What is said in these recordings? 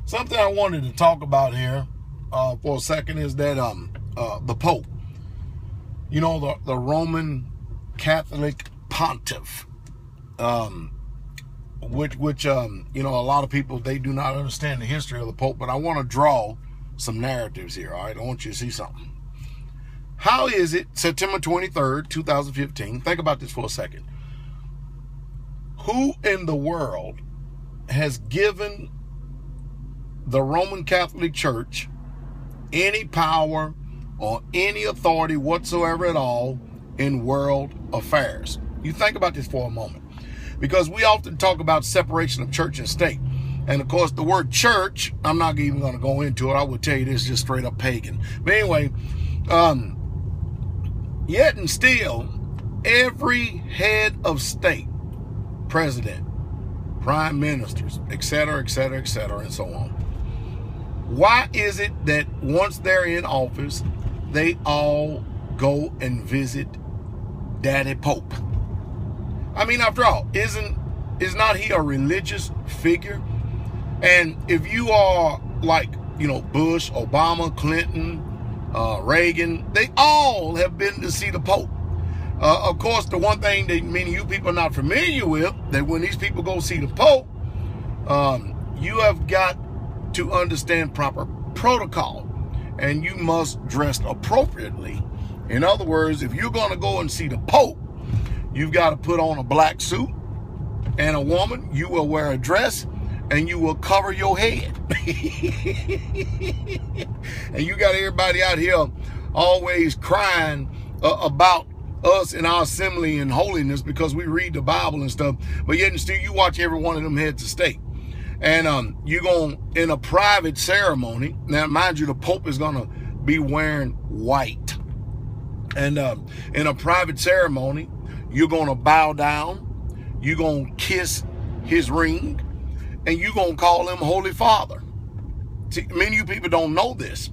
Something I wanted to talk about here for a second is that the Pope, you know, the Roman Catholic pontiff, which you know, a lot of people, they do not understand the history of the Pope, but I want to draw some narratives here. All right, I want you to see something. How is it September 23rd, 2015? Think about this for a second. Who in the world has given the Roman Catholic Church any power or any authority whatsoever at all in world affairs? You think about this for a moment, because we often talk about separation of church and state. And of course, the word church, I'm not even going to go into it. I would tell you this is just straight up pagan. But anyway, yet and still, every head of state, president, prime ministers, etc., etc., etc., and so on. Why is it that once they're in office, they all go and visit Daddy Pope? I mean, after all, is not he a religious figure? And if you are like, you know, Bush, Obama, Clinton, Reagan, they all have been to see the Pope. Of course, the one thing that many of you people are not familiar with, that when these people go see the Pope, you have got to understand proper protocol, and you must dress appropriately. In other words, if you're going to go and see the Pope, you've got to put on a black suit, and a woman, you will wear a dress, and you will cover your head. And you got everybody out here always crying about us in our assembly and holiness because we read the Bible and stuff, but yet and still you watch every one of them heads of state. And you're going in a private ceremony. Now, mind you, the Pope is going to be wearing white. And in a private ceremony, you're going to bow down, you're going to kiss his ring, and you're going to call him Holy Father. See, many of you people don't know this.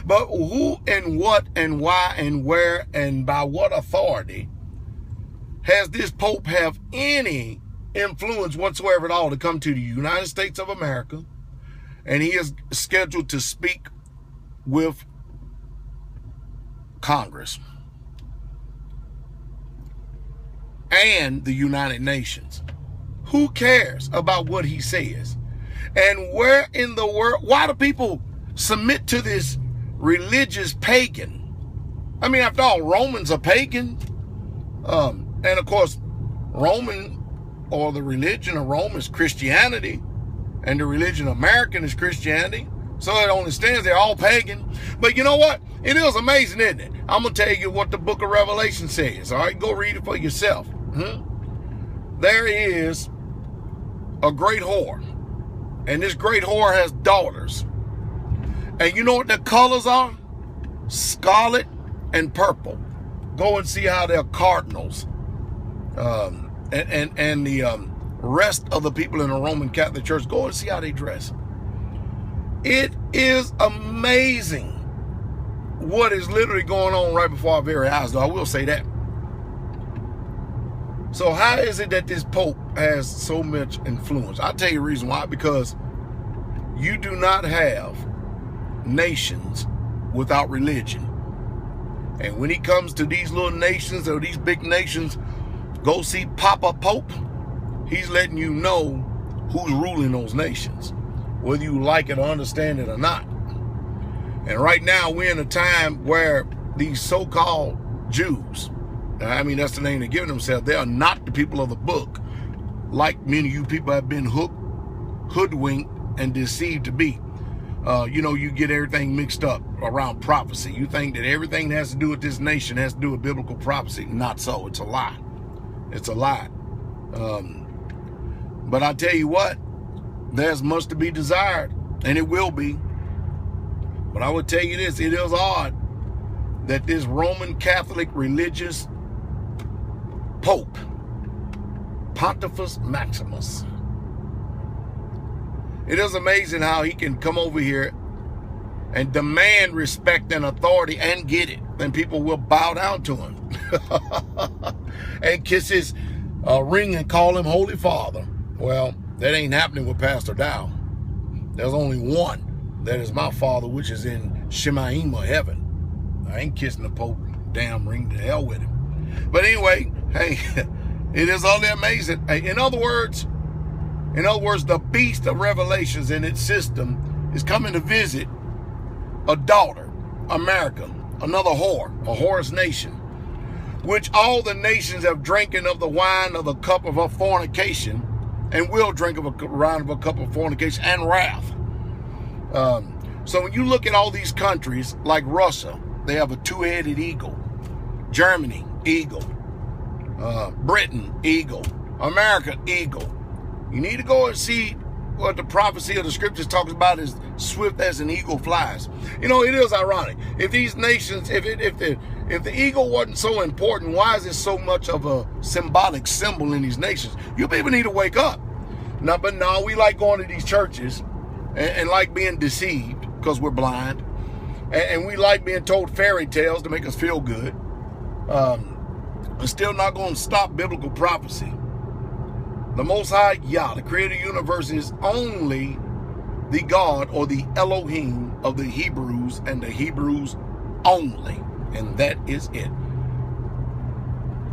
But who and what and why and where and by what authority has this Pope have any influence whatsoever at all to come to the United States of America? And he is scheduled to speak with Congress and the United Nations. Who cares about what he says? And where in the world, why do people submit to this religious pagan? I mean, after all, Romans are pagan. And of course, Roman, or the religion of Rome, is Christianity. And the religion of American is Christianity. So it only stands there, all pagan. But you know what? It is amazing, isn't it? I'm going to tell you what the book of Revelation says. All right, go read it for yourself. There is a great whore. And this great whore has daughters. And you know what their colors are? Scarlet and purple. Go and see how they're cardinals. And the rest of the people in the Roman Catholic Church, go and see how they dress. It is amazing what is literally going on right before our very eyes, though. I will say that. So how is it that this Pope has so much influence? I'll tell you the reason why. Because you do not have nations without religion. And when he comes to these little nations or these big nations, go see Papa Pope, he's letting you know who's ruling those nations, whether you like it or understand it or not. And right now we're in a time where these so-called Jews, I mean, that's the name they're giving themselves, they are not the people of the book, like many of you people have been hoodwinked and deceived to be. You know, you get everything mixed up around prophecy. You think that everything that has to do with this nation has to do with biblical prophecy. Not so. It's a lie. It's a lie. But I tell you what, there's much to be desired, and it will be. But I would tell you this, it is odd that this Roman Catholic religious Pope, Pontifex Maximus, it is amazing how he can come over here and demand respect and authority and get it. Then people will bow down to him and kiss his ring and call him Holy Father. Well, that ain't happening with Pastor Dow. There's only one. That is my Father, which is in Shemaim or heaven. I ain't kissing the Pope. Damn ring, to hell with him. But anyway, hey, it is only amazing. Hey, in other words, the beast of Revelations in its system is coming to visit a daughter, America, another whore, a whore's nation, which all the nations have drinking of the wine of the cup of her fornication, and will drink of a wine of a cup of fornication and wrath. So when you look at all these countries, like Russia, they have a two-headed eagle. Germany, eagle. Britain, eagle. America, eagle. You need to go and see what the prophecy of the scriptures talks about is swift as an eagle flies. You know, it is ironic. If these nations, if the eagle wasn't so important, why is it so much of a symbolic symbol in these nations? You people need to wake up. No, but no, we like going to these churches and like being deceived because we're blind. And we like being told fairy tales to make us feel good. It's still not going to stop biblical prophecy. The Most High, Yah, the creator of the universe, is only the God or the Elohim of the Hebrews, and the Hebrews only. And that is it.